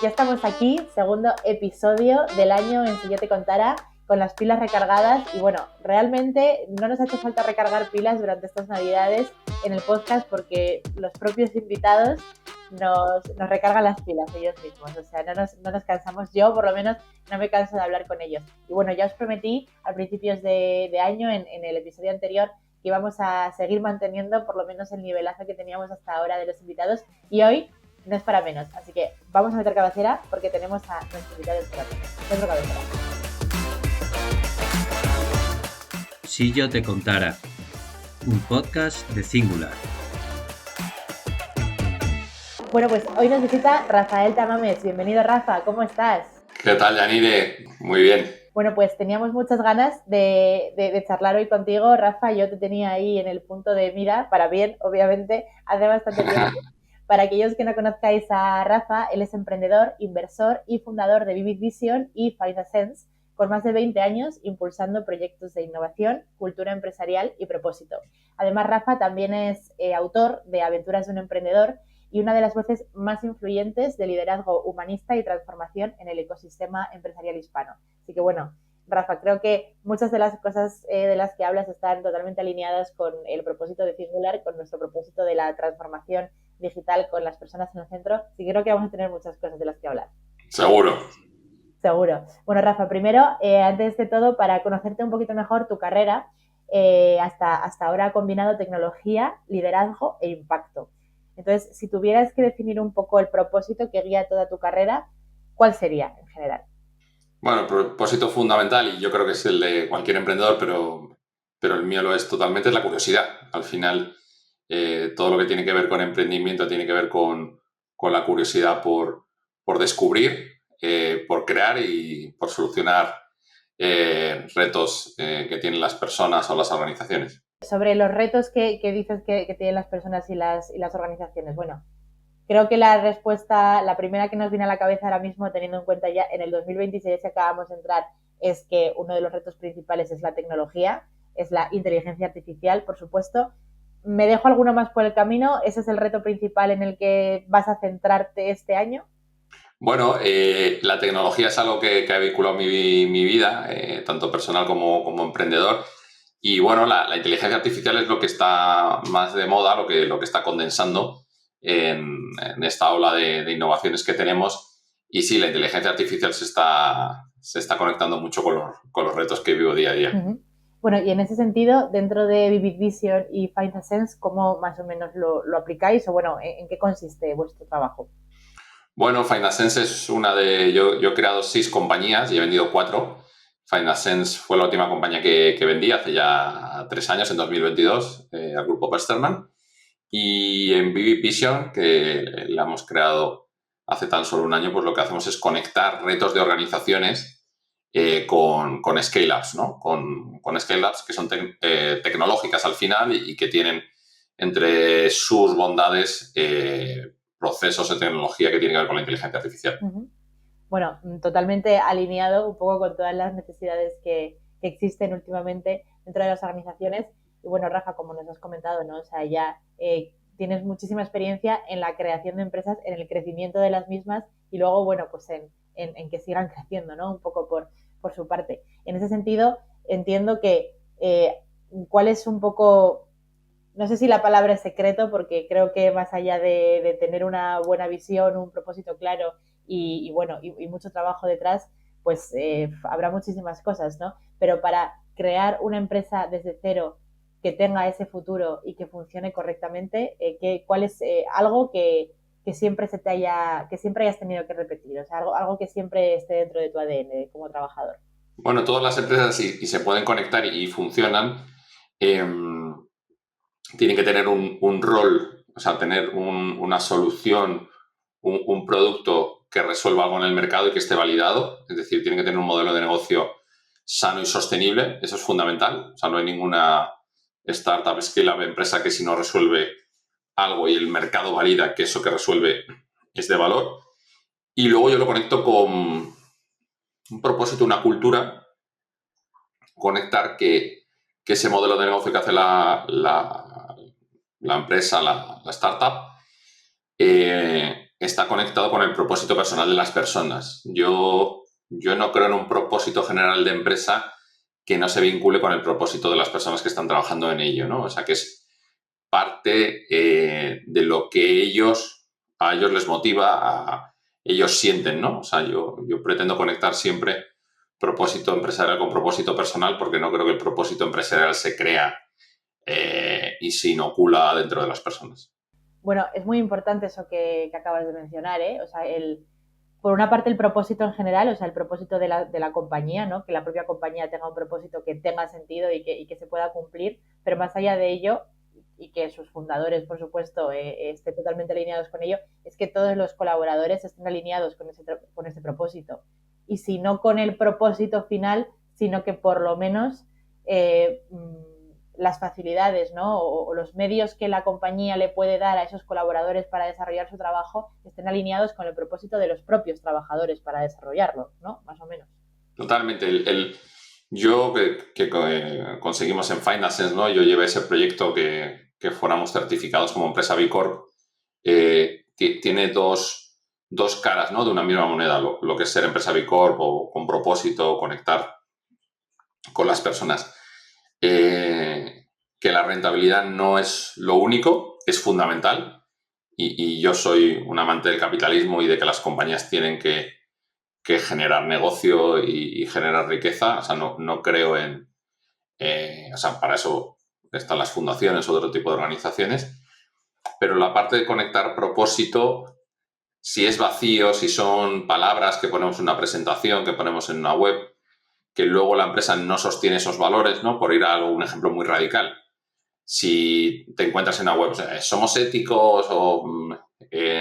Ya estamos aquí, segundo episodio del año en Si yo te contara, con las pilas recargadas. Y bueno, realmente no nos ha hecho falta recargar pilas durante estas navidades en el podcast porque los propios invitados nos recargan las pilas ellos mismos. O sea, no nos cansamos. Yo, por lo menos, no me canso de hablar con ellos. Y bueno, ya os prometí a principios de año, en el episodio anterior, que íbamos a seguir manteniendo por lo menos el nivelazo que teníamos hasta ahora de los invitados. Y hoy no es para menos, así que vamos a meter cabecera porque tenemos a nuestro invitado especial. Nuestro cabecera. Si yo te contara, un podcast de Singular. Bueno, pues hoy nos visita Rafael Tamames. Bienvenido, Rafa, ¿cómo estás? ¿Qué tal, Yanire? Muy bien. Bueno, pues teníamos muchas ganas de charlar hoy contigo, Rafa. Yo te tenía ahí en el punto de mira, para bien, obviamente, hace bastante tiempo. Para aquellos que no conozcáis a Rafa, él es emprendedor, inversor y fundador de Vivid Vision y FindaSense, con más de 20 años impulsando proyectos de innovación, cultura empresarial y propósito. Además, Rafa también es autor de Aventuras de un emprendedor y una de las voces más influyentes de liderazgo humanista y transformación en el ecosistema empresarial hispano. Así que bueno, Rafa, creo que muchas de las cosas de las que hablas están totalmente alineadas con el propósito de Singular, con nuestro propósito de la transformación digital con las personas en el centro. Así que creo que vamos a tener muchas cosas de las que hablar. Seguro. Seguro. Bueno, Rafa, primero, antes de todo, para conocerte un poquito mejor tu carrera, hasta ahora ha combinado tecnología, liderazgo e impacto. Entonces, si tuvieras que definir un poco el propósito que guía toda tu carrera, ¿cuál sería en general? Bueno, el propósito fundamental, y yo creo que es el de cualquier emprendedor, pero el mío lo es totalmente, es la curiosidad. Al final, todo lo que tiene que ver con emprendimiento tiene que ver con la curiosidad por descubrir, por crear y por solucionar retos que tienen las personas o las organizaciones. Sobre los retos que dices que tienen las personas y las organizaciones. Bueno, creo que la respuesta, la primera que nos viene a la cabeza ahora mismo, teniendo en cuenta ya en el 2026 que acabamos de entrar, es que uno de los retos principales es la tecnología, es la inteligencia artificial, por supuesto. ¿Me dejo alguno más por el camino? ¿Ese es el reto principal en el que vas a centrarte este año? Bueno, la tecnología es algo que ha vinculado mi vida, tanto personal como emprendedor. Y bueno, la inteligencia artificial es lo que está más de moda, lo que está condensando en esta ola de innovaciones que tenemos. Y sí, la inteligencia artificial se está conectando mucho con los retos que vivo día a día. Uh-huh. Bueno, y en ese sentido, dentro de Vivid Vision y FindaSense, ¿cómo más o menos lo aplicáis? O bueno, ¿en qué consiste vuestro trabajo? Bueno, FindaSense es una de... Yo he creado 6 compañías y he vendido 4. FindaSense fue la última compañía que vendí hace ya 3 años, en 2022, al grupo Westerman. Y en Vivid Vision, que la hemos creado hace tan solo un año, pues lo que hacemos es conectar retos de organizaciones con scale-ups, ¿no? Con scale-ups que son tecnológicas al final y que tienen entre sus bondades procesos de tecnología que tienen que ver con la inteligencia artificial. Uh-huh. Bueno, totalmente alineado un poco con todas las necesidades que existen últimamente dentro de las organizaciones. Y bueno, Rafa, como nos has comentado, ¿no? O sea, ya tienes muchísima experiencia en la creación de empresas, en el crecimiento de las mismas y luego, bueno, pues en que sigan creciendo, ¿no? Un poco por su parte. En ese sentido, entiendo que cuál es un poco... No sé si la palabra es secreto, porque creo que más allá de tener una buena visión, un propósito claro y mucho trabajo detrás, pues habrá muchísimas cosas, ¿no? Pero para crear una empresa desde cero que tenga ese futuro y que funcione correctamente, ¿cuál es algo que siempre que siempre hayas tenido que repetir? O sea, algo que siempre esté dentro de tu ADN como trabajador. Bueno, todas las empresas y se pueden conectar y funcionan. Tienen que tener un rol, o sea, tener una solución, un producto que resuelva algo en el mercado y que esté validado. Es decir, tienen que tener un modelo de negocio sano y sostenible. Eso es fundamental. O sea, no hay ninguna startup, scale-up, empresa que si no resuelve algo y el mercado valida que eso que resuelve es de valor. Y luego yo lo conecto con un propósito, una cultura, conectar que ese modelo de negocio que hace la empresa, la startup, está conectado con el propósito personal de las personas. Yo no creo en un propósito general de empresa que no se vincule con el propósito de las personas que están trabajando en ello, ¿no? O sea, que es parte de lo que a ellos les motiva, ellos sienten, ¿no? O sea, yo pretendo conectar siempre propósito empresarial con propósito personal porque no creo que el propósito empresarial se crea y se inocula dentro de las personas. Bueno, es muy importante eso que acabas de mencionar, ¿eh? O sea, por una parte el propósito en general, o sea, el propósito de la compañía, ¿no? Que la propia compañía tenga un propósito que tenga sentido y que se pueda cumplir, pero más allá de ello, y que sus fundadores, por supuesto, estén totalmente alineados con ello, es que todos los colaboradores estén alineados con ese propósito. Y si no con el propósito final, sino que por lo menos las facilidades, ¿no? O los medios que la compañía le puede dar a esos colaboradores para desarrollar su trabajo estén alineados con el propósito de los propios trabajadores para desarrollarlo, ¿no? Más o menos. Totalmente. Yo que conseguimos en Finasense, ¿no? Yo llevé ese proyecto que fuéramos certificados como empresa B Corp. Tiene dos caras, ¿no? De una misma moneda, lo que es ser empresa B Corp o con propósito, conectar con las personas. Que la rentabilidad no es lo único, es fundamental. Y yo soy un amante del capitalismo y de que las compañías tienen que generar negocio y generar riqueza. O sea, no creo o sea, para eso están las fundaciones o otro tipo de organizaciones. Pero la parte de conectar propósito, si es vacío, si son palabras que ponemos en una presentación, que ponemos en una web, que luego la empresa no sostiene esos valores, ¿no? Por ir a un ejemplo muy radical. Si te encuentras en una web, o sea, somos éticos o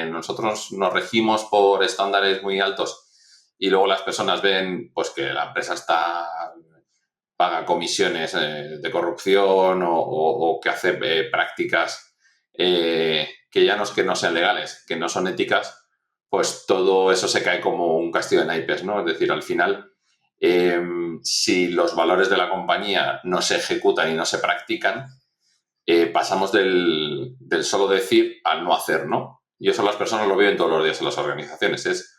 nosotros nos regimos por estándares muy altos y luego las personas ven pues que la empresa paga comisiones de corrupción o que hace prácticas que ya no es que no sean legales, que no son éticas, pues todo eso se cae como un castillo de naipes, ¿no? Es decir, al final, si los valores de la compañía no se ejecutan y no se practican, pasamos del solo decir al no hacer, ¿no? Y eso las personas lo viven todos los días en las organizaciones. Es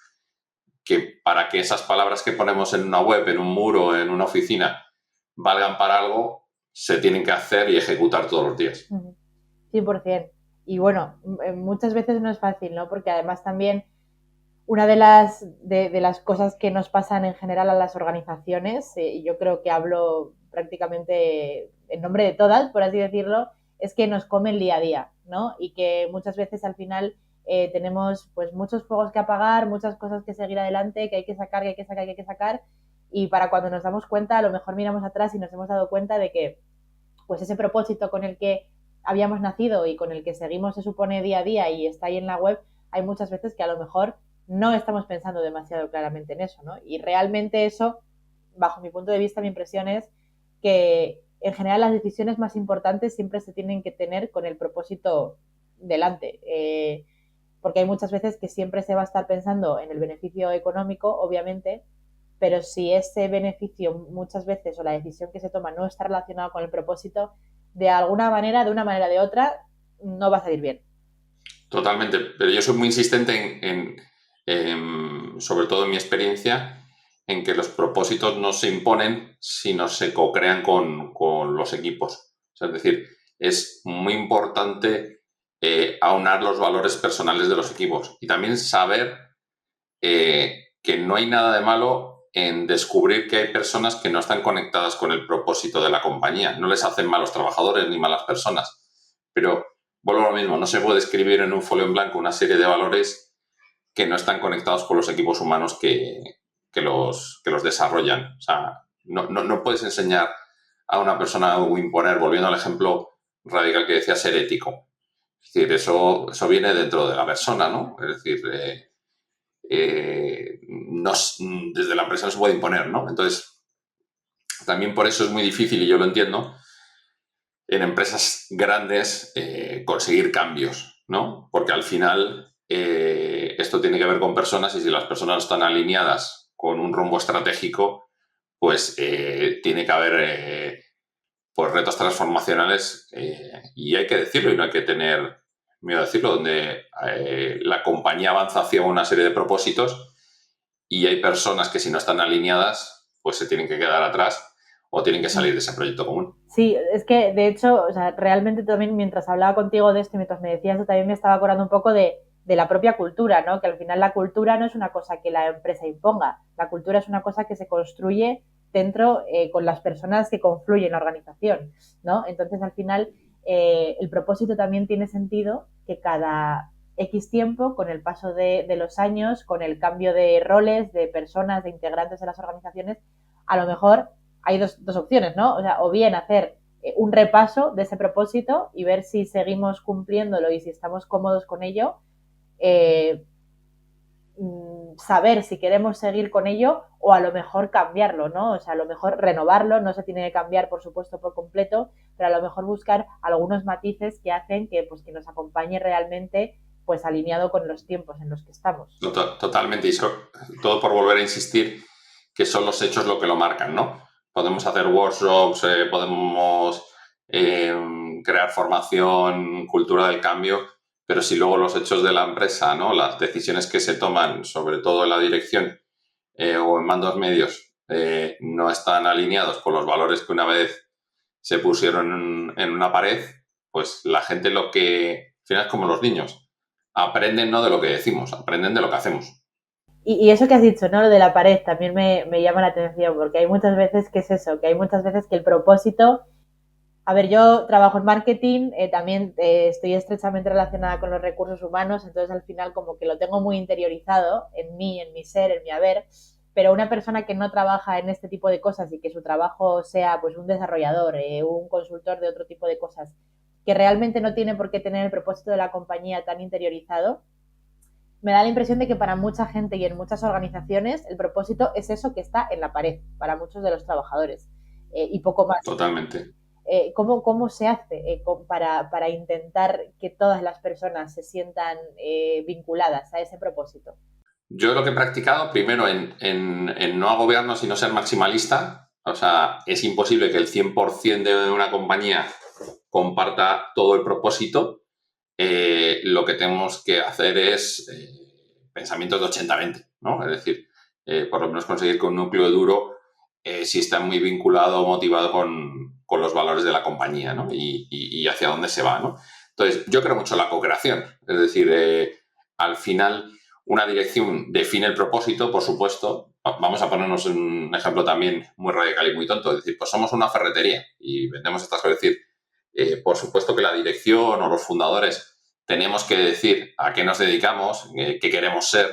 que para que esas palabras que ponemos en una web, en un muro, en una oficina, valgan para algo, se tienen que hacer y ejecutar todos los días. 100%. Y bueno, muchas veces no es fácil, ¿no? Porque además también una de las cosas que nos pasan en general a las organizaciones, y yo creo que hablo prácticamente en nombre de todas, por así decirlo, es que nos come el día a día, ¿no? Y que muchas veces al final tenemos pues muchos fuegos que apagar, muchas cosas que seguir adelante, que hay que sacar, que hay que sacar, que hay que sacar, y para cuando nos damos cuenta, a lo mejor miramos atrás y nos hemos dado cuenta de que pues ese propósito con el que habíamos nacido y con el que seguimos, se supone, día a día y está ahí en la web, hay muchas veces que a lo mejor no estamos pensando demasiado claramente en eso, ¿no? Y realmente eso, bajo mi punto de vista, mi impresión es que en general las decisiones más importantes siempre se tienen que tener con el propósito delante. Porque hay muchas veces que siempre se va a estar pensando en el beneficio económico, obviamente, pero si ese beneficio muchas veces o la decisión que se toma no está relacionada con el propósito, de alguna manera, de una manera o de otra, no va a salir bien. Totalmente, pero yo soy muy insistente sobre todo en mi experiencia, en que los propósitos no se imponen, sino se co-crean con los equipos. O sea, es decir, es muy importante aunar los valores personales de los equipos y también saber que no hay nada de malo en descubrir que hay personas que no están conectadas con el propósito de la compañía. No les hacen malos trabajadores ni malas personas, pero vuelvo a lo mismo, no se puede escribir en un folio en blanco una serie de valores que no están conectados con los equipos humanos que los desarrollan. O sea, no puedes enseñar a una persona o imponer, volviendo al ejemplo radical que decía, ser ético. Es decir, eso viene dentro de la persona, ¿no? Es decir, desde la empresa no se puede imponer, ¿no? Entonces, también por eso es muy difícil, y yo lo entiendo, en empresas grandes conseguir cambios, ¿no? Porque al final esto tiene que ver con personas y si las personas no están alineadas con un rumbo estratégico, pues tiene que haber pues retos transformacionales y hay que decirlo y no hay que tener miedo a decirlo, donde la compañía avanza hacia una serie de propósitos y hay personas que si no están alineadas, pues se tienen que quedar atrás o tienen que salir de ese proyecto común. Sí, es que de hecho, o sea, realmente también mientras hablaba contigo de esto y mientras me decías eso, también me estaba acordando un poco de la propia cultura, ¿no? Que al final la cultura no es una cosa que la empresa imponga, la cultura es una cosa que se construye dentro con las personas que confluyen en la organización, ¿no? Entonces al final el propósito también tiene sentido que cada X tiempo, con el paso de los años, con el cambio de roles, de personas, de integrantes de las organizaciones, a lo mejor hay dos opciones, ¿no? O sea, o bien hacer un repaso de ese propósito y ver si seguimos cumpliéndolo y si estamos cómodos con ello, eh, saber si queremos seguir con ello o a lo mejor cambiarlo, ¿no? O sea, a lo mejor renovarlo, no se tiene que cambiar, por supuesto, por completo, pero a lo mejor buscar algunos matices que hacen que, pues, que nos acompañe realmente pues alineado con los tiempos en los que estamos. Totalmente, y todo por volver a insistir que son los hechos lo que lo marcan, ¿no? Podemos hacer workshops, podemos crear formación, cultura del cambio, pero si luego los hechos de la empresa, ¿no? Las decisiones que se toman, sobre todo en la dirección o en mandos medios, no están alineados con los valores que una vez se pusieron en una pared, pues la gente lo que, al final es como los niños, aprenden no de lo que decimos, aprenden de lo que hacemos. Y eso que has dicho, ¿no? Lo de la pared también me llama la atención, porque hay muchas veces que es eso, que hay muchas veces que el propósito. A ver, yo trabajo en marketing, también estoy estrechamente relacionada con los recursos humanos, entonces al final como que lo tengo muy interiorizado en mí, en mi ser, en mi haber, pero una persona que no trabaja en este tipo de cosas y que su trabajo sea pues un desarrollador, un consultor de otro tipo de cosas, que realmente no tiene por qué tener el propósito de la compañía tan interiorizado, me da la impresión de que para mucha gente y en muchas organizaciones el propósito es eso que está en la pared, para muchos de los trabajadores, y poco más. Totalmente. ¿Cómo se hace para intentar que todas las personas se sientan vinculadas a ese propósito? Yo lo que he practicado, primero, en no agobiarnos y no ser maximalista. O sea, es imposible que el 100% de una compañía comparta todo el propósito. Lo que tenemos que hacer es pensamientos de 80-20, ¿no? Es decir, por lo menos conseguir que un núcleo duro sí está muy vinculado o motivado con los valores de la compañía, ¿no? Y hacia dónde se va, ¿no? Entonces, yo creo mucho en la co-creación. Es decir, al final, una dirección define el propósito, por supuesto. Vamos a ponernos un ejemplo también muy radical y muy tonto. Es decir, pues somos una ferretería y vendemos estas cosas. Es decir, por supuesto que la dirección o los fundadores tenemos que decir a qué nos dedicamos, qué queremos ser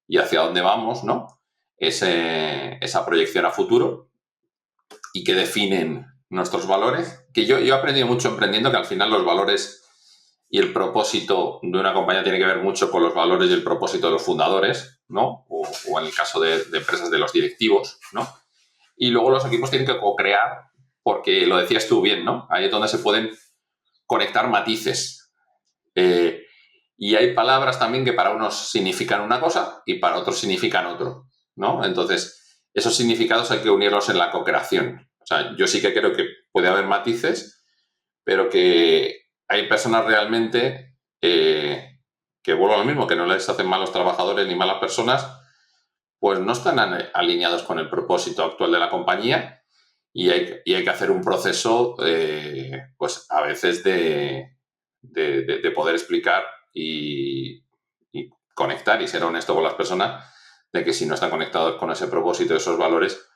y hacia dónde vamos, ¿no? Esa proyección a futuro y que definen nuestros valores. Que yo he aprendido mucho emprendiendo que al final los valores y el propósito de una compañía tiene que ver mucho con los valores y el propósito de los fundadores, ¿no? O en el caso de empresas de los directivos, ¿no? Y luego los equipos tienen que co-crear porque lo decías tú bien, ¿no? Ahí es donde se pueden conectar matices. Y hay palabras también que para unos significan una cosa y para otros significan otro, ¿no? Entonces, esos significados hay que unirlos en la co-creación. O sea, yo sí que creo que puede haber matices, pero que hay personas realmente que vuelvo a lo mismo, que no les hacen malos trabajadores ni malas personas, pues no están alineados con el propósito actual de la compañía y hay que hacer un proceso, pues a veces de poder explicar y conectar y ser honesto con las personas de que si no están conectados con ese propósito, esos valores,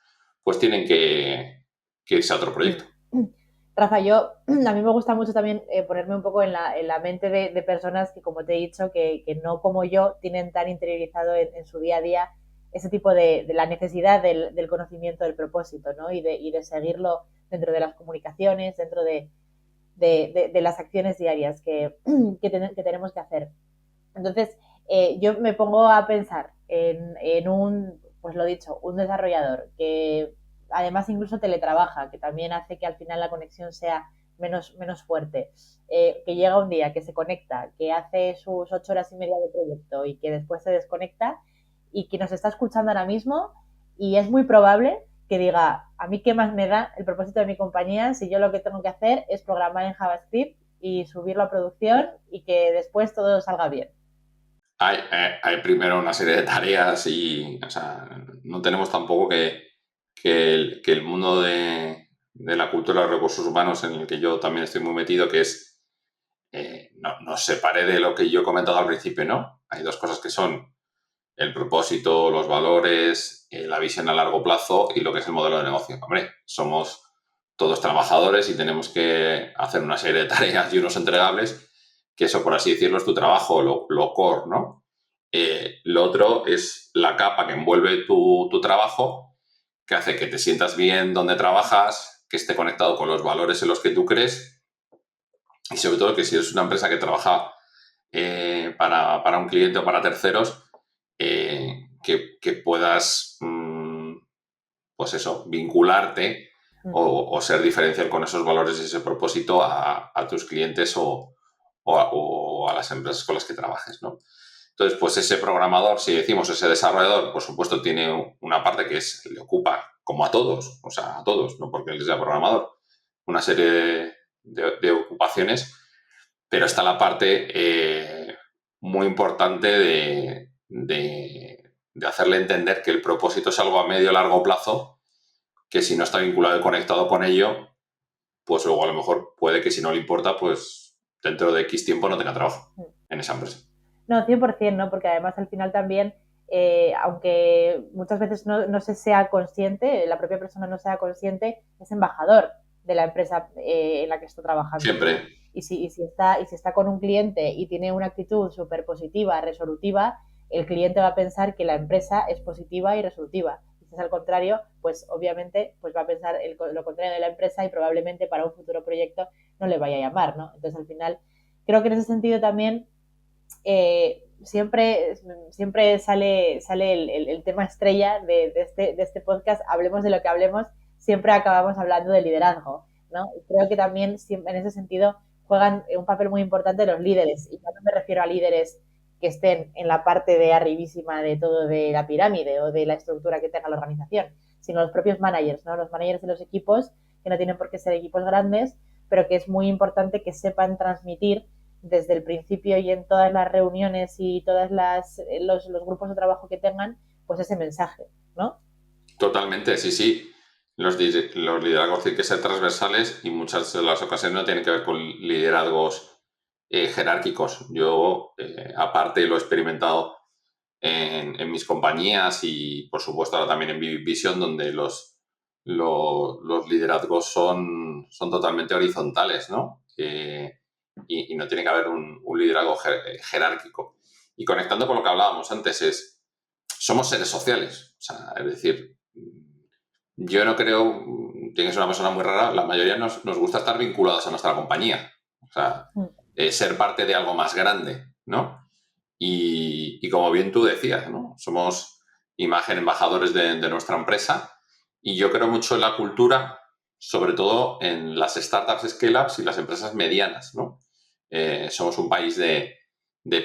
pues tienen que irse a otro proyecto. Rafa, a mí me gusta mucho también ponerme un poco en la mente de personas que, como te he dicho, que no como yo, tienen tan interiorizado en su día a día ese tipo de la necesidad del conocimiento del propósito, ¿no? Y de seguirlo dentro de las comunicaciones, dentro de las acciones diarias que tenemos que hacer. Entonces, yo me pongo a pensar en un, pues lo dicho, un desarrollador que además incluso teletrabaja, que también hace que al final la conexión sea menos fuerte, que llega un día, que se conecta, que hace sus 8 horas y media de proyecto y que después se desconecta y que nos está escuchando ahora mismo y es muy probable que diga, a mí qué más me da el propósito de mi compañía si yo lo que tengo que hacer es programar en JavaScript y subirlo a producción y que después todo salga bien. Hay primero una serie de tareas y, o sea, no tenemos tampoco que el mundo de la cultura de los recursos humanos, en el que yo también estoy muy metido, que es, no separe de lo que yo he comentado al principio, ¿no? Hay dos cosas que son el propósito, los valores, la visión a largo plazo y lo que es el modelo de negocio. Hombre, somos todos trabajadores y tenemos que hacer una serie de tareas y unos entregables, que eso, por así decirlo, es tu trabajo, lo core, ¿no? Lo otro es la capa que envuelve tu trabajo, que hace que te sientas bien donde trabajas, que esté conectado con los valores en los que tú crees y sobre todo que si eres una empresa que trabaja para un cliente o para terceros, que puedas, pues eso, vincularte o ser diferencial con esos valores y ese propósito a tus clientes o a las empresas con las que trabajes, ¿no? Entonces, pues ese programador, si decimos ese desarrollador, por supuesto tiene una parte que le ocupa, como a todos, o sea, a todos, no porque él sea programador, una serie de ocupaciones, pero está la parte muy importante de hacerle entender que el propósito es algo a medio o largo plazo, que si no está vinculado y conectado con ello, pues luego a lo mejor puede que si no le importa, pues dentro de X tiempo no tenga trabajo en esa empresa. No, 100%, ¿no? Porque además al final también, aunque muchas veces no se sea consciente, la propia persona no sea consciente, es embajador de la empresa en la que está trabajando. Siempre. Y si está con un cliente y tiene una actitud súper positiva, resolutiva, el cliente va a pensar que la empresa es positiva y resolutiva. Si es al contrario, pues obviamente pues va a pensar lo contrario de la empresa y probablemente para un futuro proyecto no le vaya a llamar, ¿no? Entonces al final, creo que en ese sentido también siempre sale el tema estrella de este podcast, hablemos de lo que hablemos, siempre acabamos hablando de liderazgo, ¿no? Y creo que también en ese sentido juegan un papel muy importante los líderes, y no me refiero a líderes que estén en la parte de arribísima de todo de la pirámide o de la estructura que tenga la organización, sino los propios managers, ¿no? Los managers de los equipos, que no tienen por qué ser equipos grandes, pero que es muy importante que sepan transmitir desde el principio y en todas las reuniones y todos los grupos de trabajo que tengan, pues ese mensaje, ¿no? Totalmente, sí, sí. Los liderazgos tienen que ser transversales y muchas de las ocasiones no tienen que ver con liderazgos jerárquicos. Yo, aparte, lo he experimentado en mis compañías y, por supuesto, ahora también en Vision, donde los liderazgos son totalmente horizontales, ¿no? Y no tiene que haber un liderazgo jerárquico. Y conectando con lo que hablábamos antes, somos seres sociales. O sea, es decir, yo no creo, tienes una persona muy rara, la mayoría nos gusta estar vinculados a nuestra compañía. O sea, ser parte de algo más grande, ¿no? Y como bien tú decías, ¿no? Somos imagen embajadores de nuestra empresa y yo creo mucho en la cultura, sobre todo en las startups, scale-ups y las empresas medianas, ¿no? Somos un país de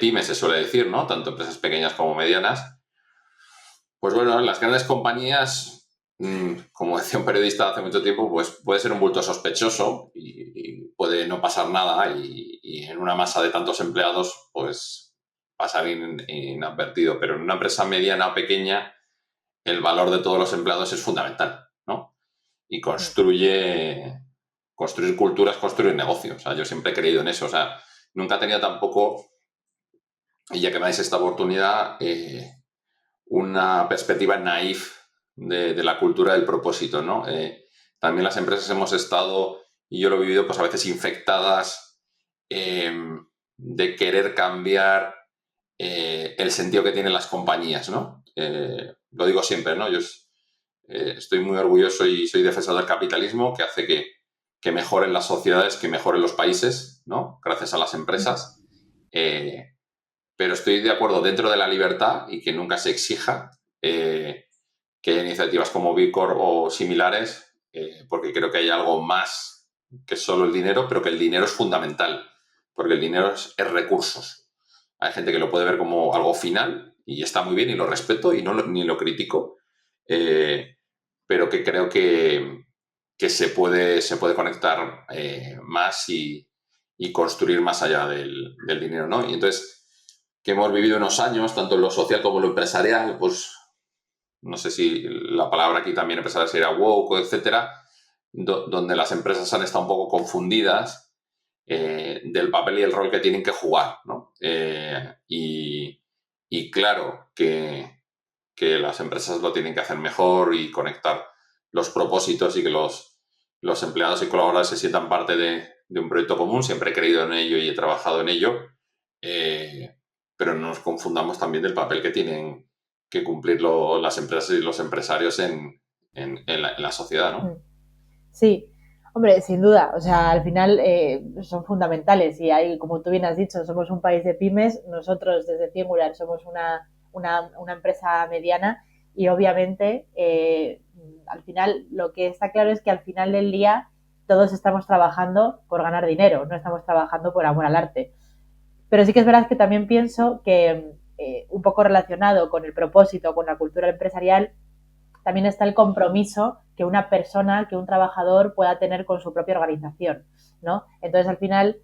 pymes, se suele decir, ¿no? Tanto empresas pequeñas como medianas. Pues bueno, en las grandes compañías, como decía un periodista hace mucho tiempo, pues puede ser un bulto sospechoso y puede no pasar nada y en una masa de tantos empleados, pues pasar inadvertido. Pero en una empresa mediana o pequeña, el valor de todos los empleados es fundamental, ¿no? Y construir culturas, construir negocios. O sea, yo siempre he creído en eso. O sea, nunca he tenido tampoco, y ya que me dais esta oportunidad, una perspectiva naif de la cultura del propósito, ¿no? También las empresas hemos estado, y yo lo he vivido, pues a veces infectadas de querer cambiar el sentido que tienen las compañías, ¿no? Lo digo siempre, ¿no? Yo estoy muy orgulloso y soy defensor del capitalismo, que hace que mejoren las sociedades, que mejoren los países, ¿no? Gracias a las empresas. Pero estoy de acuerdo dentro de la libertad y que nunca se exija que haya iniciativas como Bitcore o similares, porque creo que hay algo más que solo el dinero, pero que el dinero es fundamental, porque el dinero es recursos. Hay gente que lo puede ver como algo final y está muy bien y lo respeto y ni lo critico, pero que creo que se puede conectar más y y construir más allá del dinero, ¿no? Y entonces, que hemos vivido unos años, tanto en lo social como en lo empresarial, pues no sé si la palabra aquí también empresarial sería woke, etcétera, donde las empresas han estado un poco confundidas del papel y el rol que tienen que jugar, ¿no? Y claro que las empresas lo tienen que hacer mejor y conectar los propósitos y que los empleados y colaboradores se sientan parte de un proyecto común. Siempre he creído en ello y he trabajado en ello, pero no nos confundamos también del papel que tienen que cumplir las empresas y los empresarios en la sociedad, ¿no? Sí, hombre, sin duda. O sea, al final son fundamentales y hay, como tú bien has dicho, somos un país de pymes. Nosotros desde Singular somos una empresa mediana y obviamente al final lo que está claro es que al final del día todos estamos trabajando por ganar dinero, no estamos trabajando por amor al arte. Pero sí que es verdad que también pienso que un poco relacionado con el propósito, con la cultura empresarial, también está el compromiso que una persona, que un trabajador pueda tener con su propia organización, ¿no? Entonces, al final,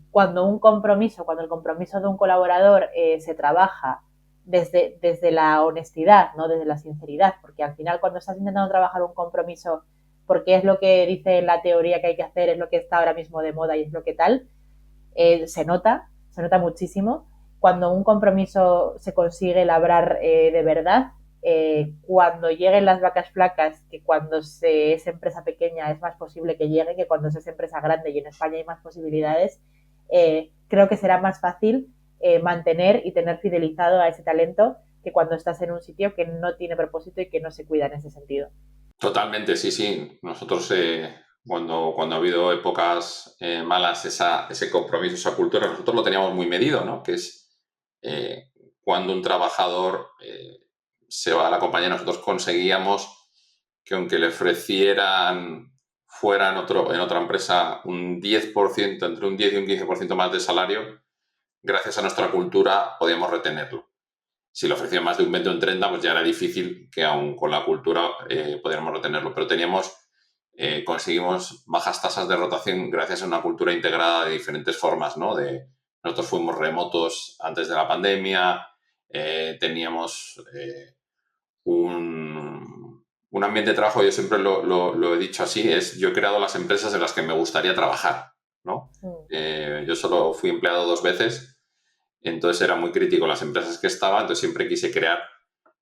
cuando el compromiso de un colaborador se trabaja desde la honestidad, ¿no? Desde la sinceridad, porque al final cuando estás intentando trabajar un compromiso porque es lo que dice la teoría que hay que hacer, es lo que está ahora mismo de moda y es lo que tal, se nota muchísimo. Cuando un compromiso se consigue labrar de verdad, cuando lleguen las vacas flacas, que cuando es empresa pequeña es más posible que llegue que cuando es empresa grande y en España hay más posibilidades, creo que será más fácil mantener y tener fidelizado a ese talento que cuando estás en un sitio que no tiene propósito y que no se cuida en ese sentido. Totalmente, sí, sí. Nosotros, cuando ha habido épocas malas, ese compromiso, esa cultura, nosotros lo teníamos muy medido, ¿no? Que es cuando un trabajador se va a la compañía, nosotros conseguíamos que aunque le ofrecieran fuera en otra empresa un 10%, entre un 10 y un 15% más de salario, gracias a nuestra cultura podíamos retenerlo. Si le ofrecían más de un 20 o un 30, pues ya era difícil que aún con la cultura pudiéramos retenerlo. Pero conseguimos bajas tasas de rotación gracias a una cultura integrada de diferentes formas, ¿no? Nosotros fuimos remotos antes de la pandemia, teníamos un ambiente de trabajo, yo siempre lo he dicho así, yo he creado las empresas en las que me gustaría trabajar, ¿no? Yo solo fui empleado 2 veces. Entonces era muy crítico las empresas que estaba, entonces siempre quise crear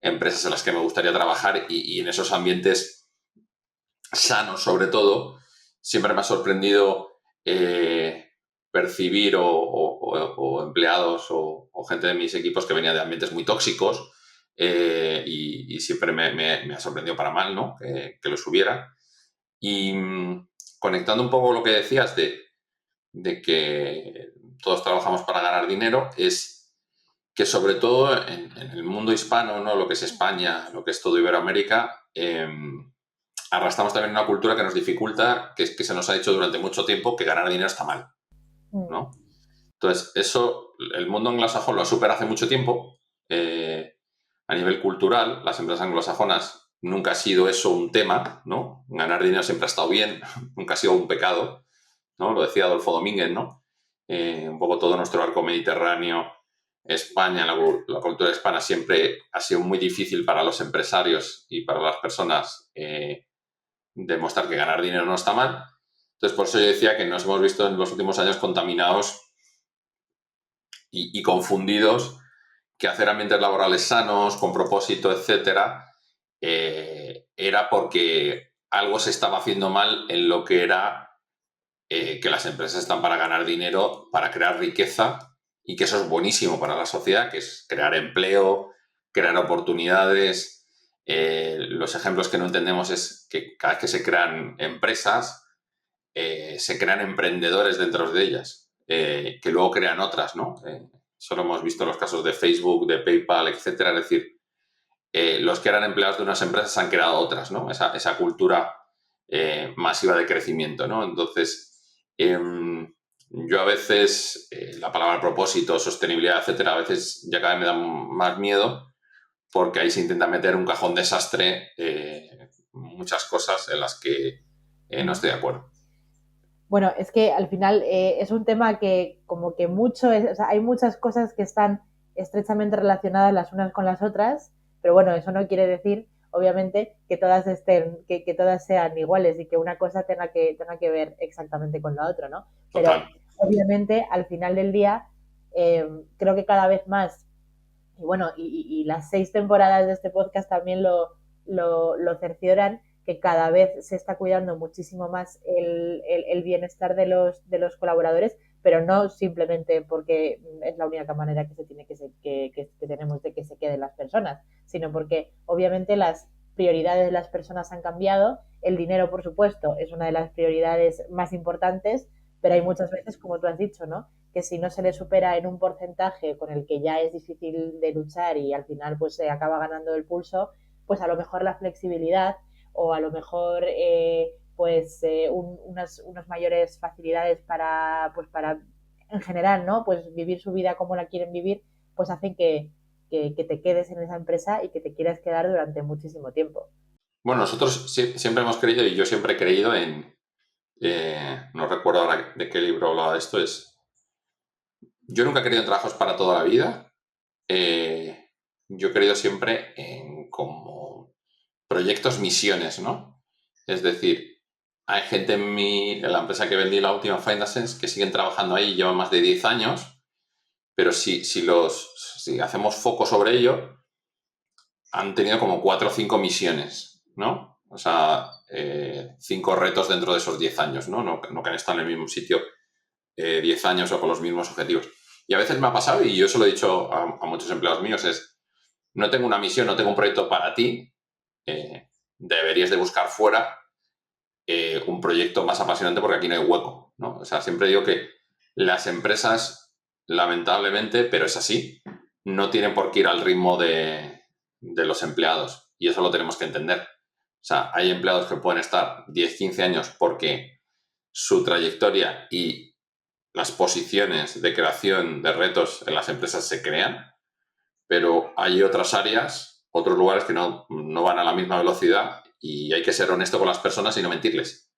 empresas en las que me gustaría trabajar y en esos ambientes sanos, sobre todo, siempre me ha sorprendido percibir o empleados o gente de mis equipos que venía de ambientes muy tóxicos y siempre me ha sorprendido para mal, ¿no? Que los hubiera. Y conectando un poco lo que decías de que todos trabajamos para ganar dinero, es que sobre todo en el mundo hispano, ¿no? Lo que es España, lo que es todo Iberoamérica, arrastramos también una cultura que nos dificulta, que se nos ha dicho durante mucho tiempo que ganar dinero está mal, ¿no? Entonces, eso, el mundo anglosajón lo supera hace mucho tiempo. A nivel cultural, las empresas anglosajonas nunca ha sido eso un tema, ¿no? Ganar dinero siempre ha estado bien, nunca ha sido un pecado, ¿no? Lo decía Adolfo Domínguez, ¿no? Un poco todo nuestro arco mediterráneo, España, la cultura hispana siempre ha sido muy difícil para los empresarios y para las personas demostrar que ganar dinero no está mal. Entonces, por eso yo decía que nos hemos visto en los últimos años contaminados y confundidos, que hacer ambientes laborales sanos, con propósito, etcétera, era porque algo se estaba haciendo mal en lo que era que las empresas están para ganar dinero, para crear riqueza y que eso es buenísimo para la sociedad, que es crear empleo, crear oportunidades. Los ejemplos que no entendemos es que cada vez que se crean empresas, se crean emprendedores dentro de ellas, que luego crean otras, ¿no? Solo hemos visto los casos de Facebook, de PayPal, etcétera. Es decir, los que eran empleados de unas empresas han creado otras, ¿no? Esa cultura masiva de crecimiento, ¿no? Entonces, yo a veces, la palabra propósito, sostenibilidad, etcétera, a veces ya cada vez me da más miedo porque ahí se intenta meter un cajón desastre muchas cosas en las que no estoy de acuerdo. Bueno, es que al final es un tema que como que o sea, hay muchas cosas que están estrechamente relacionadas las unas con las otras, pero bueno, eso no quiere decir, obviamente, que todas que todas sean iguales y que una cosa tenga que ver exactamente con la otra, ¿no? Pero Total. obviamente al final del día creo que cada vez más, y bueno, y las 6 temporadas de este podcast también lo cercioran, que cada vez se está cuidando muchísimo más el bienestar de los colaboradores, pero no simplemente porque es la única manera que se tiene que tenemos de que se queden las personas, sino porque obviamente las prioridades de las personas han cambiado, el dinero, por supuesto, es una de las prioridades más importantes, pero hay muchas veces, como tú has dicho, ¿no? Que si no se le supera en un porcentaje con el que ya es difícil de luchar y al final pues se acaba ganando el pulso, pues a lo mejor la flexibilidad o a lo mejor unas mayores facilidades pues para en general, ¿no? Pues vivir su vida como la quieren vivir, pues hacen que te quedes en esa empresa y que te quieras quedar durante muchísimo tiempo. Bueno, nosotros siempre hemos creído, y yo siempre he creído no recuerdo ahora de qué libro hablaba de esto, yo nunca he creído en trabajos para toda la vida. Yo he creído siempre en como proyectos, misiones, ¿no? Es decir, hay gente en la empresa que vendí, la última Findasense, que siguen trabajando ahí y llevan más de 10 años, pero si hacemos foco sobre ello, han tenido como 4 o 5 misiones, ¿no? O sea, 5 retos dentro de esos 10 años, ¿no? No que han estado en el mismo sitio 10 años o con los mismos objetivos. Y a veces me ha pasado, y yo se lo he dicho a muchos empleados míos, no tengo una misión, no tengo un proyecto para ti, deberías de buscar fuera un proyecto más apasionante porque aquí no hay hueco, ¿no? O sea, siempre digo que las empresas, lamentablemente, pero es así, no tienen por qué ir al ritmo de los empleados, y eso lo tenemos que entender. O sea, hay empleados que pueden estar 10, 15 años porque su trayectoria y las posiciones de creación de retos en las empresas se crean, pero hay otras áreas, otros lugares que no van a la misma velocidad, y hay que ser honesto con las personas y no mentirles.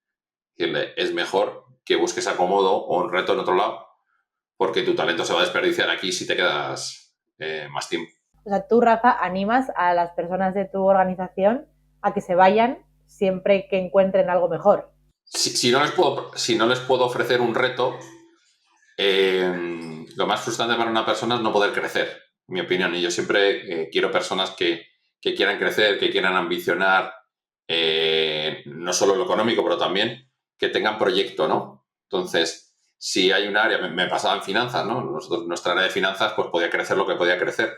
Es mejor que busques acomodo o un reto en otro lado, porque tu talento se va a desperdiciar aquí si te quedas más tiempo. O sea, tú, Rafa, animas a las personas de tu organización a que se vayan siempre que encuentren algo mejor. Si no les puedo ofrecer un reto, lo más frustrante para una persona es no poder crecer, en mi opinión. Y yo siempre quiero personas que quieran crecer, que quieran ambicionar, no solo lo económico, pero también que tengan proyecto, ¿no? Entonces, si hay un área, me pasaba en finanzas, ¿no? Nuestra área de finanzas pues podía crecer lo que podía crecer.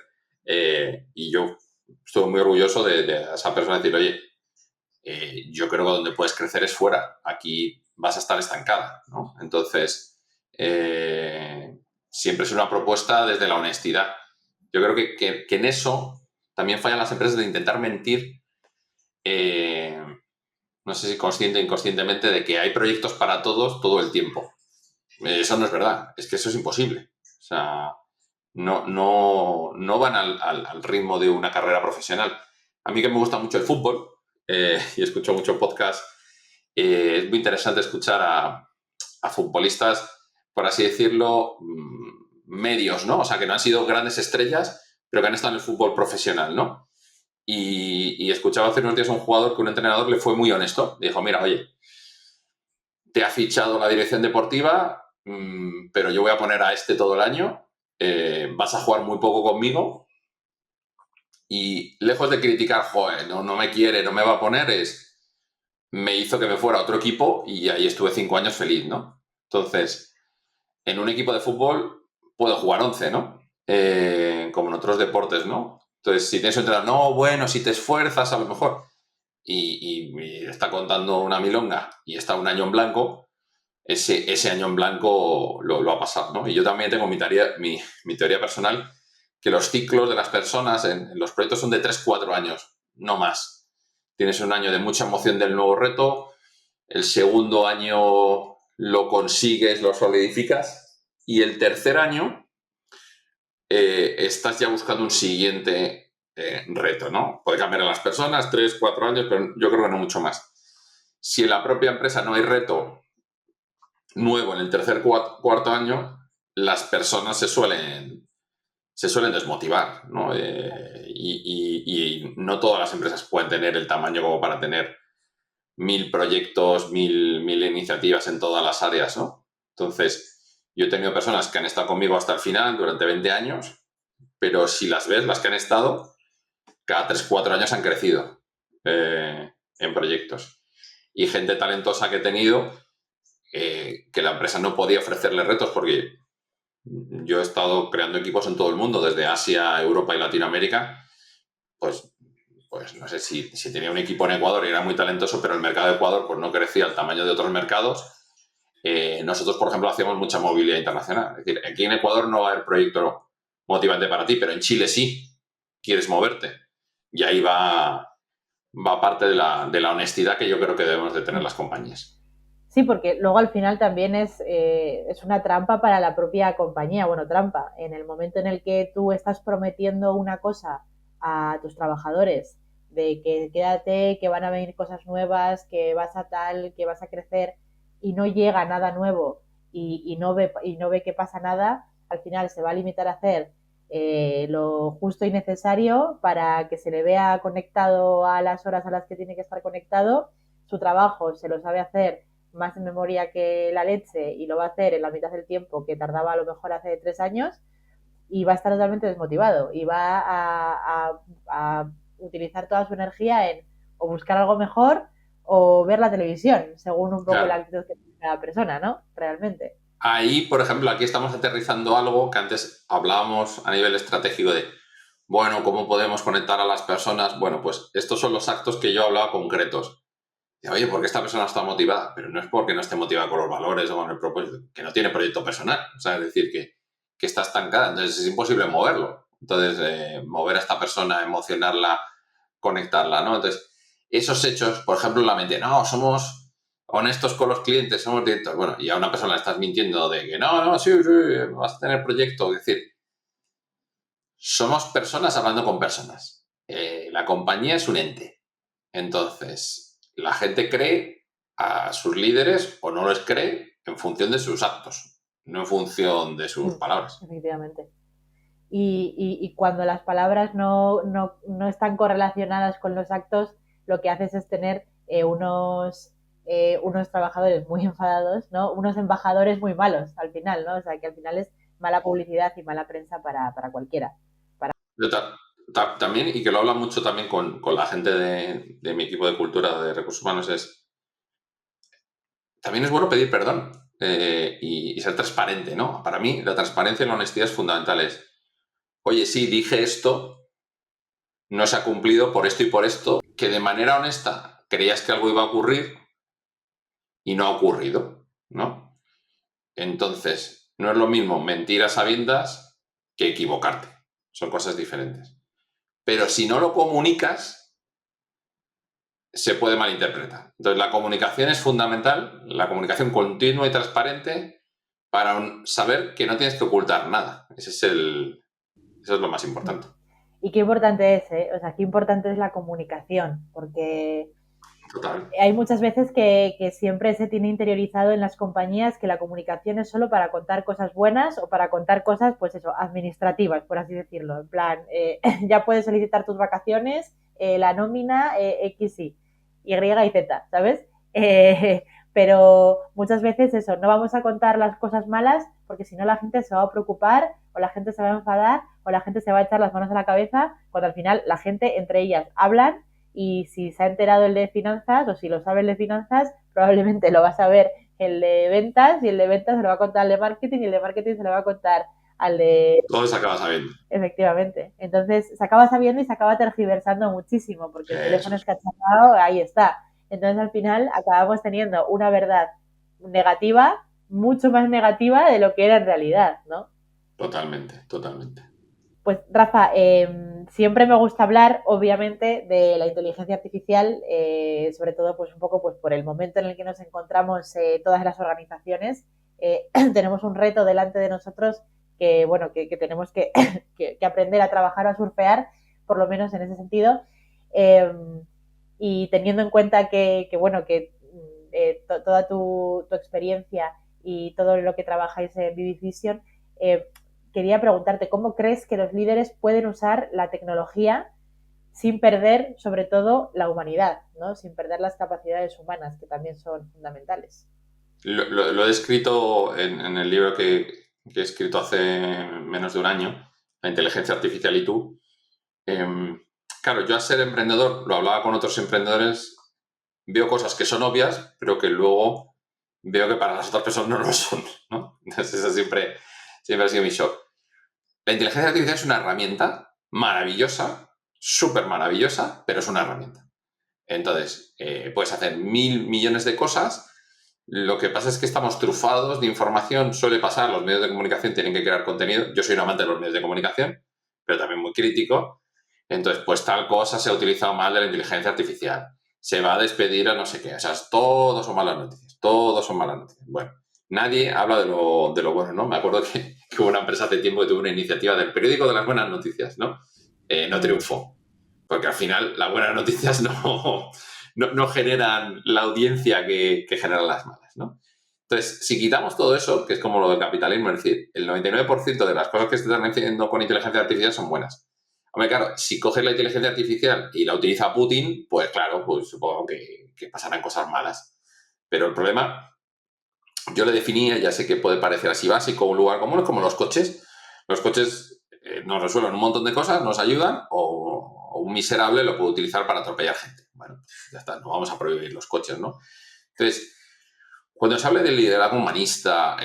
Y yo estuve muy orgulloso de esa persona decir, oye, yo creo que donde puedes crecer es fuera. Aquí vas a estar estancada, ¿no? Entonces, siempre es una propuesta desde la honestidad. Yo creo que en eso también fallan las empresas de intentar mentir, eh, no sé si consciente o inconscientemente, de que hay proyectos para todos todo el tiempo. Eso no es verdad, es que eso es imposible. O sea, no van al ritmo de una carrera profesional. A mí que me gusta mucho el fútbol y escucho mucho podcast, es muy interesante escuchar a futbolistas, por así decirlo, medios, ¿no? O sea, que no han sido grandes estrellas, pero que han estado en el fútbol profesional, ¿no? Y escuchaba hace unos días a un jugador que un entrenador le fue muy honesto. Le dijo, mira, oye, te ha fichado la dirección deportiva, pero yo voy a poner a este todo el año, vas a jugar muy poco conmigo, y lejos de criticar, joder, no me quiere, no me va a poner, me hizo que me fuera a otro equipo y ahí estuve 5 años feliz, ¿no? Entonces, en un equipo de fútbol puedo jugar 11, ¿no? Como en otros deportes, ¿no? Entonces, si tienes un entrenador, no, bueno, si te esfuerzas a lo mejor, y está contando una milonga y está un año en blanco, ese año en blanco lo ha pasado, ¿no? Y yo también tengo mi teoría personal, que los ciclos de las personas en los proyectos son de 3, 4 años, no más. Tienes un año de mucha emoción del nuevo reto, el segundo año lo consigues, lo solidificas, y el tercer año estás ya buscando un siguiente reto, ¿no? Puede cambiar a las personas, 3, 4 años, pero yo creo que no mucho más. Si en la propia empresa no hay reto, nuevo en el tercer cuarto año, las personas se suelen desmotivar, ¿no? Y no todas las empresas pueden tener el tamaño como para tener 1000 proyectos, mil iniciativas en todas las áreas, ¿no? Entonces, yo he tenido personas que han estado conmigo hasta el final durante 20 años, pero si las ves, las que han estado, cada 3 4 años han crecido en proyectos. Y gente talentosa que he tenido, que la empresa no podía ofrecerle retos porque yo he estado creando equipos en todo el mundo, desde Asia, Europa y Latinoamérica, pues, pues no sé si tenía un equipo en Ecuador y era muy talentoso, pero el mercado de Ecuador pues no crecía al tamaño de otros mercados. Nosotros, por ejemplo, hacíamos mucha movilidad internacional. Es decir, aquí en Ecuador no va a haber proyecto motivante para ti, pero en Chile sí, quieres moverte. Y ahí va parte de la honestidad que yo creo que debemos de tener las compañías. Sí, porque luego al final también es una trampa para la propia compañía. Bueno, trampa. En el momento en el que tú estás prometiendo una cosa a tus trabajadores, de que quédate, que van a venir cosas nuevas, que vas a tal, que vas a crecer, y no llega nada nuevo y no ve que pasa nada, al final se va a limitar a hacer lo justo y necesario para que se le vea conectado a las horas a las que tiene que estar conectado. Su trabajo se lo sabe hacer más en memoria que la leche y lo va a hacer en la mitad del tiempo que tardaba a lo mejor hace 3 años, y va a estar totalmente desmotivado y va a utilizar toda su energía en o buscar algo mejor o ver la televisión, según un poco la Claro. actitud que tiene cada persona, ¿no? Realmente. Ahí, por ejemplo, aquí estamos aterrizando algo que antes hablábamos a nivel estratégico de, bueno, ¿cómo podemos conectar a las personas? Bueno, pues estos son los actos que yo hablaba concretos. De, oye, ¿por qué esta persona está motivada? Pero no es porque no esté motivada con los valores o con el propósito, que no tiene proyecto personal. O sea, es decir, que está estancada. Entonces es imposible moverlo. Entonces, mover a esta persona, emocionarla, conectarla, ¿no? Entonces, esos hechos, por ejemplo, la mente, no, somos honestos con los clientes, somos directos. Bueno, y a una persona le estás mintiendo de que no, sí, vas a tener proyecto. Es decir, somos personas hablando con personas. La compañía es un ente. Entonces, la gente cree a sus líderes o no les cree en función de sus actos, no en función de sus palabras. Efectivamente. Y cuando las palabras no están correlacionadas con los actos, lo que haces es tener unos trabajadores muy enfadados, ¿no? Unos embajadores muy malos al final, ¿no? O sea, que al final es mala publicidad y mala prensa para cualquiera. Yo también, y que lo habla mucho también con la gente de mi equipo de cultura de recursos humanos, también es bueno pedir perdón y ser transparente, ¿no? Para mí, la transparencia y la honestidad es fundamental. Oye, sí, dije esto, no se ha cumplido por esto y por esto, que de manera honesta creías que algo iba a ocurrir y no ha ocurrido, ¿no? Entonces, no es lo mismo mentir a sabiendas que equivocarte. Son cosas diferentes. Pero si no lo comunicas, se puede malinterpretar. Entonces, la comunicación es fundamental, la comunicación continua y transparente para saber que no tienes que ocultar nada. Eso es lo más importante. Y qué importante es, ¿eh? O sea, qué importante es la comunicación, porque Total. hay muchas veces que siempre se tiene interiorizado en las compañías que la comunicación es solo para contar cosas buenas o para contar cosas, pues eso, administrativas, por así decirlo. En plan, ya puedes solicitar tus vacaciones, la nómina, X, Y y Z, ¿sabes? Pero muchas veces eso, no vamos a contar las cosas malas porque si no la gente se va a preocupar o la gente se va a enfadar o la gente se va a echar las manos a la cabeza cuando al final la gente entre ellas hablan, y si se ha enterado el de finanzas o si lo sabe el de finanzas, probablemente lo va a saber el de ventas y el de ventas se lo va a contar al de marketing y el de marketing se lo va a contar al de... Todo se acaba sabiendo. Efectivamente. Entonces se acaba sabiendo y se acaba tergiversando muchísimo porque el Eso teléfono es. escacharrado ahí está. Entonces al final acabamos teniendo una verdad negativa, mucho más negativa de lo que era en realidad, ¿no? Totalmente, totalmente. Pues Rafa, siempre me gusta hablar, obviamente, de la inteligencia artificial, sobre todo, pues un poco, pues por el momento en el que nos encontramos todas las organizaciones. Tenemos un reto delante de nosotros que, bueno, que tenemos que aprender a trabajar o a surfear, por lo menos en ese sentido. Eh, y teniendo en cuenta bueno, que toda tu experiencia y todo lo que trabajáis en Vivid Vision, quería preguntarte, ¿cómo crees que los líderes pueden usar la tecnología sin perder, sobre todo, la humanidad, ¿no? Sin perder las capacidades humanas, que también son fundamentales? Lo he escrito en el libro que he escrito hace menos de un año, La inteligencia artificial y tú. Claro, yo al ser emprendedor, lo hablaba con otros emprendedores, veo cosas que son obvias, pero que luego veo que para las otras personas no lo son, ¿no? Entonces eso siempre ha sido mi shock. La inteligencia artificial es una herramienta maravillosa, súper maravillosa, pero es una herramienta. Entonces, puedes hacer 1.000 millones de cosas. Lo que pasa es que estamos trufados de información, suele pasar, los medios de comunicación tienen que crear contenido. Yo soy un amante de los medios de comunicación, pero también muy crítico. Entonces, pues tal cosa se ha utilizado mal de la inteligencia artificial. Se va a despedir a no sé qué. O sea, todos son malas noticias. Todos son malas noticias. Bueno, nadie habla de lo bueno, ¿no? Me acuerdo que hubo una empresa hace tiempo que tuvo una iniciativa del periódico de las buenas noticias, ¿no? No triunfó. Porque al final las buenas noticias no generan la audiencia que generan las malas, ¿no? Entonces, si quitamos todo eso, que es como lo del capitalismo, es decir, el 99% de las cosas que se están haciendo con inteligencia artificial son buenas. Hombre, claro, si coges la inteligencia artificial y la utiliza Putin, pues claro, pues supongo que pasarán cosas malas. Pero el problema, yo le definía, ya sé que puede parecer así básico, un lugar común, es como los coches. Los coches nos resuelven un montón de cosas, nos ayudan, o un miserable lo puede utilizar para atropellar gente. Bueno, ya está, no vamos a prohibir los coches, ¿no? Entonces, cuando se habla del liderazgo humanista,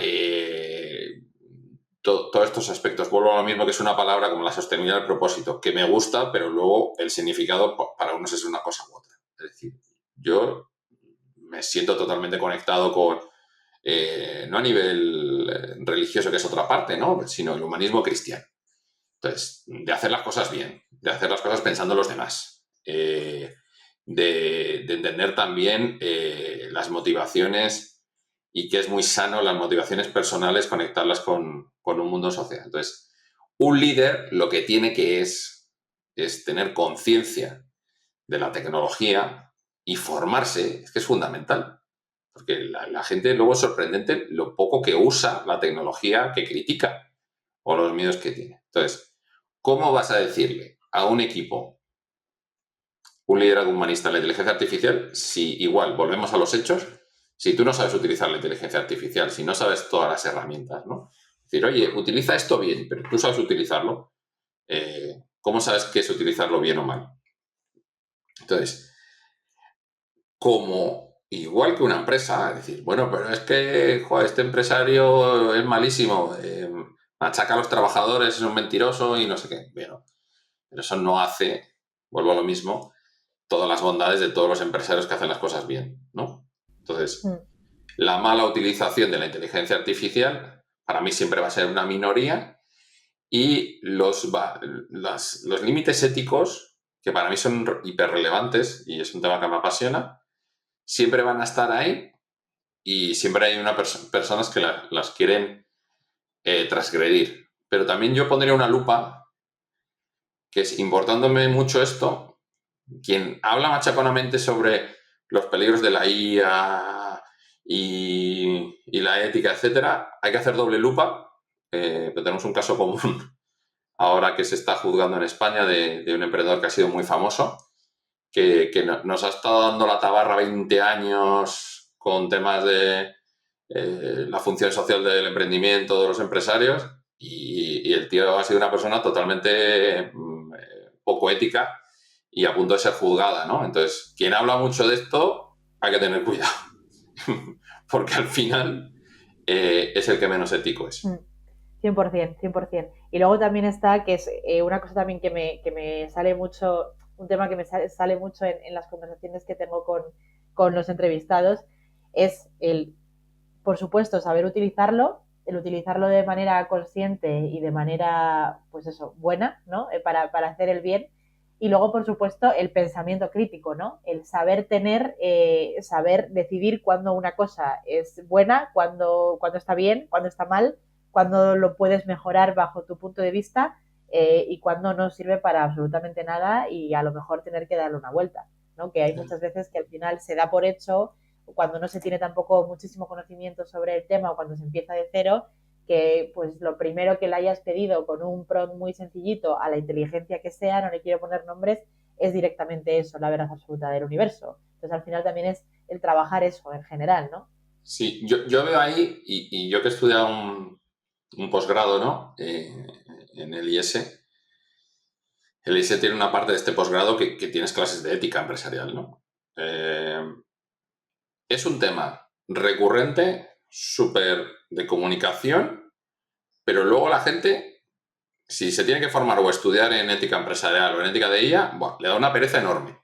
todos estos aspectos, vuelvo a lo mismo, que es una palabra como la sostenibilidad del propósito, que me gusta, pero luego el significado para unos es una cosa u otra. Es decir, yo me siento totalmente conectado con, no a nivel religioso, que es otra parte, ¿no? Sino el humanismo cristiano. Entonces, de hacer las cosas bien, de hacer las cosas pensando en los demás, de entender también las motivaciones y que es muy sano las motivaciones personales conectarlas con un mundo social. Entonces, un líder lo que tiene que es tener conciencia de la tecnología y formarse, es que es fundamental. Porque la gente luego es sorprendente lo poco que usa la tecnología que critica o los miedos que tiene. Entonces, ¿cómo vas a decirle a un equipo un liderazgo humanista en la inteligencia artificial si igual, volvemos a los hechos, si tú no sabes utilizar la inteligencia artificial, si no sabes todas las herramientas, ¿no? Es decir, oye, utiliza esto bien, pero tú sabes utilizarlo, ¿cómo sabes qué es utilizarlo bien o mal? Entonces, como igual que una empresa, es decir, bueno, pero es que joder, este empresario es malísimo, machaca a los trabajadores, es un mentiroso y no sé qué. Bueno, pero eso no hace, vuelvo a lo mismo, todas las bondades de todos los empresarios que hacen las cosas bien, ¿no? Entonces, la mala utilización de la inteligencia artificial para mí siempre va a ser una minoría y los límites éticos, que para mí son hiperrelevantes y es un tema que me apasiona, siempre van a estar ahí y siempre hay personas que las quieren transgredir. Pero también yo pondría una lupa, que es, importándome mucho esto, quien habla machaconamente sobre los peligros de la IA y la ética, etcétera, hay que hacer doble lupa. Pero tenemos un caso común ahora que se está juzgando en España de un emprendedor que ha sido muy famoso, que nos ha estado dando la tabarra 20 años con temas de la función social del emprendimiento, de los empresarios, y el tío ha sido una persona totalmente poco ética y a punto de ser juzgada, ¿no? Entonces, quien habla mucho de esto, hay que tener cuidado, porque al final es el que menos ético es. 100%, 100%. Y luego también está, que es una cosa también que me sale mucho, un tema que me sale mucho en las conversaciones que tengo con los entrevistados, es por supuesto, saber utilizarlo, el utilizarlo de manera consciente y de manera, pues eso, buena, ¿no? Para hacer el bien. Y luego, por supuesto, el pensamiento crítico, ¿no? El saber saber decidir cuándo una cosa es buena, cuándo está bien, cuándo está mal, cuándo lo puedes mejorar bajo tu punto de vista y cuándo no sirve para absolutamente nada y a lo mejor tener que darle una vuelta, ¿no? Que hay muchas veces que al final se da por hecho cuando no se tiene tampoco muchísimo conocimiento sobre el tema o cuando se empieza de cero, que pues lo primero que le hayas pedido con un prompt muy sencillito a la inteligencia que sea, no le quiero poner nombres, es directamente eso, la verdad absoluta del universo. Entonces al final también es el trabajar eso en general, ¿no? Sí, yo veo ahí, y yo que he estudiado un posgrado, ¿no? En el IS. El IS tiene una parte de este posgrado que tienes clases de ética empresarial, ¿no? Eh, es un tema recurrente, súper de comunicación, pero luego la gente, si se tiene que formar o estudiar en ética empresarial o en ética de IA, buah, le da una pereza enorme.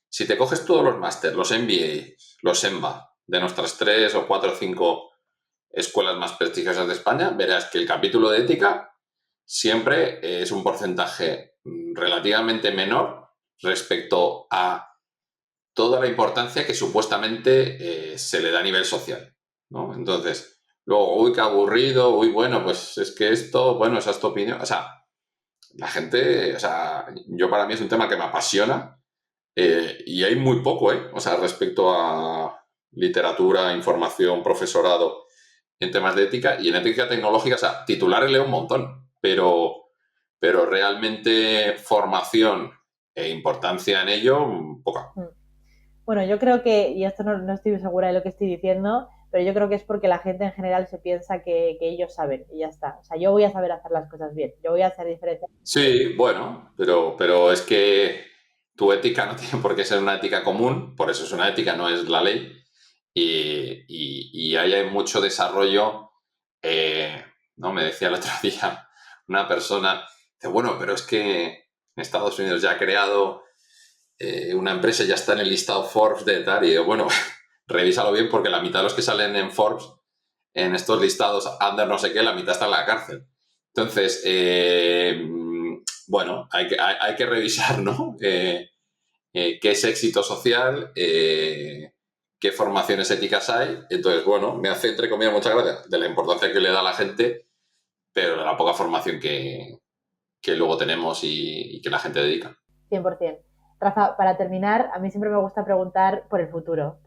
Si te coges todos los máster, los MBA, los EMBA, de nuestras 3 o 4 o 5 escuelas más prestigiosas de España, verás que el capítulo de ética siempre es un porcentaje relativamente menor respecto a toda la importancia que supuestamente se le da a nivel social, ¿no? Entonces, luego, uy, qué aburrido, uy, bueno, pues es que esto, bueno, esa es tu opinión. O sea, la gente, o sea, yo para mí es un tema que me apasiona y hay muy poco, ¿eh? O sea, respecto a literatura, información, profesorado en temas de ética y en ética tecnológica, o sea, titulares leo un montón, pero realmente formación e importancia en ello, poca. Bueno, yo creo que, y esto no estoy segura de lo que estoy diciendo, pero yo creo que es porque la gente en general se piensa que ellos saben y ya está. O sea, yo voy a saber hacer las cosas bien, yo voy a ser diferente. Sí, bueno, pero es que tu ética no tiene por qué ser una ética común, por eso es una ética, no es la ley, y ahí hay mucho desarrollo. No, me decía el otro día una persona, dice, bueno, pero es que en Estados Unidos ya ha creado una empresa, ya está en el listado Forbes de tal, y digo, bueno, revísalo bien porque la mitad de los que salen en Forbes, en estos listados under no sé qué, la mitad está en la cárcel. Entonces, bueno, hay que revisar, ¿no? Qué es éxito social, qué formaciones éticas hay. Entonces, bueno, me hace, entre comillas, mucha gracia de la importancia que le da a la gente, pero de la poca formación que luego tenemos y que la gente dedica. 100%. Rafa, para terminar, a mí siempre me gusta preguntar por el futuro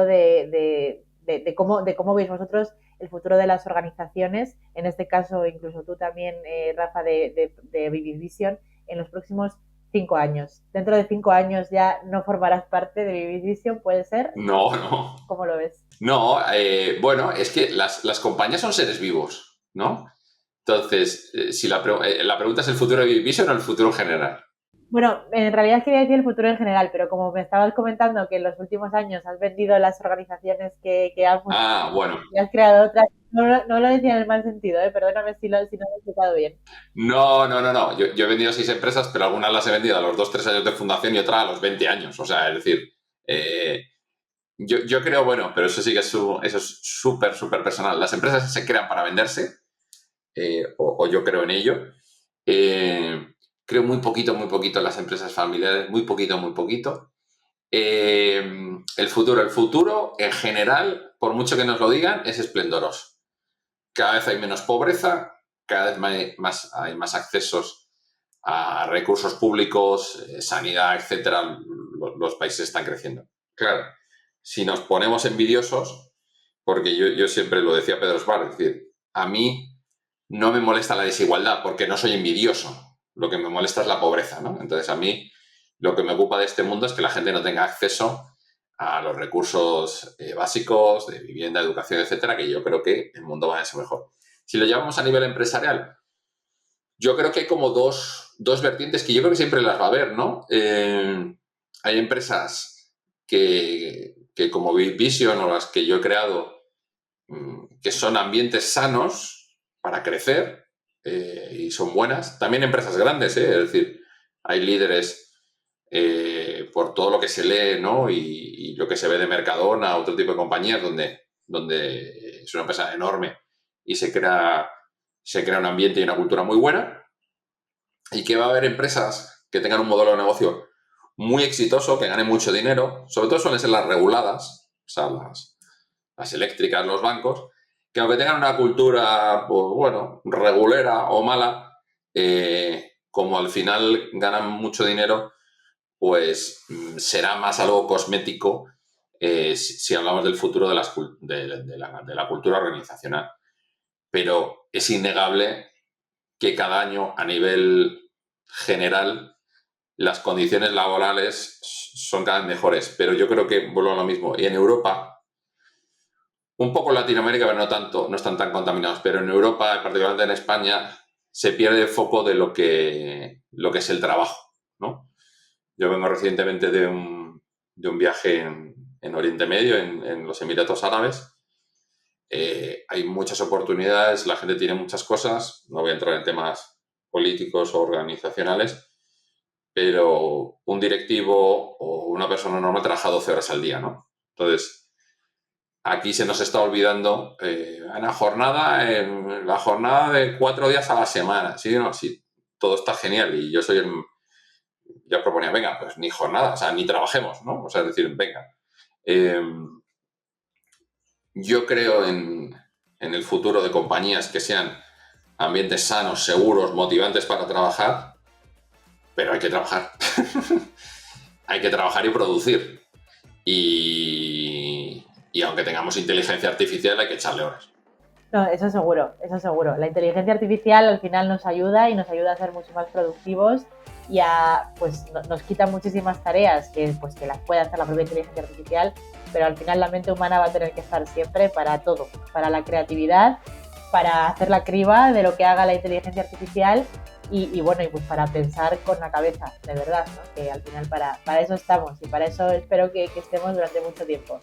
de cómo veis vosotros el futuro de las organizaciones, en este caso incluso tú también, Rafa, de Vivid Vision, en los próximos 5 años. Dentro de 5 años ya no formarás parte de Vivid Vision, ¿puede ser? No, no. ¿Cómo lo ves? No, bueno, es que las compañías son seres vivos, ¿no? Entonces, si la pregunta es el futuro de Vivid Vision o el futuro general. Bueno, en realidad quería decir el futuro en general, pero como me estabas comentando que en los últimos años has vendido las organizaciones que has funcionado Ah, bueno. y has creado otras, no lo decía en el mal sentido, perdóname si no lo he explicado bien. No. Yo he vendido 6 empresas, pero algunas las he vendido a los 2, 3 años de fundación y otras a los 20 años. O sea, es decir, yo creo, bueno, pero eso sí que eso es súper, súper personal. Las empresas se crean para venderse, o yo creo en ello. Creo muy poquito en las empresas familiares, muy poquito, muy poquito. El futuro, en general, por mucho que nos lo digan, es esplendoroso. Cada vez hay menos pobreza, cada vez hay más accesos a recursos públicos, sanidad, etcétera. Los países están creciendo. Claro, si nos ponemos envidiosos, porque yo siempre lo decía Pedro Sbar, es decir, a mí no me molesta la desigualdad porque no soy envidioso. Lo que me molesta es la pobreza, ¿no? Entonces, a mí lo que me ocupa de este mundo es que la gente no tenga acceso a los recursos básicos de vivienda, educación, etcétera, que yo creo que el mundo va a ser mejor. Si lo llevamos a nivel empresarial, yo creo que hay como dos vertientes que yo creo que siempre las va a haber, ¿no? Hay empresas que como Vision o las que yo he creado, que son ambientes sanos para crecer y son buenas. También empresas grandes, es decir, hay líderes por todo lo que se lee, ¿no? Y lo que se ve de Mercadona, otro tipo de compañías donde es una empresa enorme y se crea un ambiente y una cultura muy buena. Y que va a haber empresas que tengan un modelo de negocio muy exitoso, que ganen mucho dinero, sobre todo suelen ser las reguladas, o sea, las eléctricas, los bancos, que aunque tengan una cultura, pues bueno, regulera o mala, como al final ganan mucho dinero, pues será más algo cosmético si hablamos del futuro de la cultura organizacional. Pero es innegable que cada año, a nivel general, las condiciones laborales son cada vez mejores. Pero yo creo que vuelvo a lo mismo. Y en Europa, un poco en Latinoamérica, pero no tanto, no están tan contaminados. Pero en Europa, particularmente en España, se pierde el foco de lo que es el trabajo, ¿no? Yo vengo recientemente de un viaje en Oriente Medio, en los Emiratos Árabes. Hay muchas oportunidades, la gente tiene muchas cosas. No voy a entrar en temas políticos o organizacionales, pero un directivo o una persona normal trabaja 12 horas al día, ¿no? Entonces, aquí se nos está olvidando la jornada de 4 días a la semana. Sí, no, sí, todo está genial y yo proponía, venga, pues ni jornada, o sea, ni trabajemos, ¿no? O sea, es decir, venga. Yo creo en el futuro de compañías que sean ambientes sanos, seguros, motivantes para trabajar, pero hay que trabajar. Hay que trabajar y producir. Y aunque tengamos inteligencia artificial, hay que echarle horas. No, eso seguro, eso seguro. La inteligencia artificial al final nos ayuda y nos ayuda a ser mucho más productivos y pues nos quita muchísimas tareas que las puede hacer la propia inteligencia artificial, pero al final la mente humana va a tener que estar siempre para todo, para la creatividad, para hacer la criba de lo que haga la inteligencia artificial y pues para pensar con la cabeza, de verdad, ¿no? Que al final para eso estamos y para eso espero que estemos durante mucho tiempo.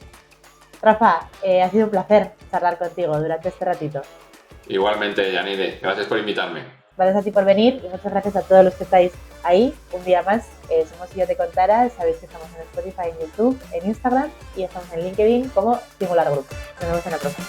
Rafa, ha sido un placer charlar contigo durante este ratito. Igualmente, Yanire, gracias por invitarme. Gracias a ti por venir y muchas gracias a todos los que estáis ahí un día más. Somos Si Yo Te Contara, sabéis que estamos en Spotify, en YouTube, en Instagram y estamos en LinkedIn como Singular Group. Nos vemos en la próxima.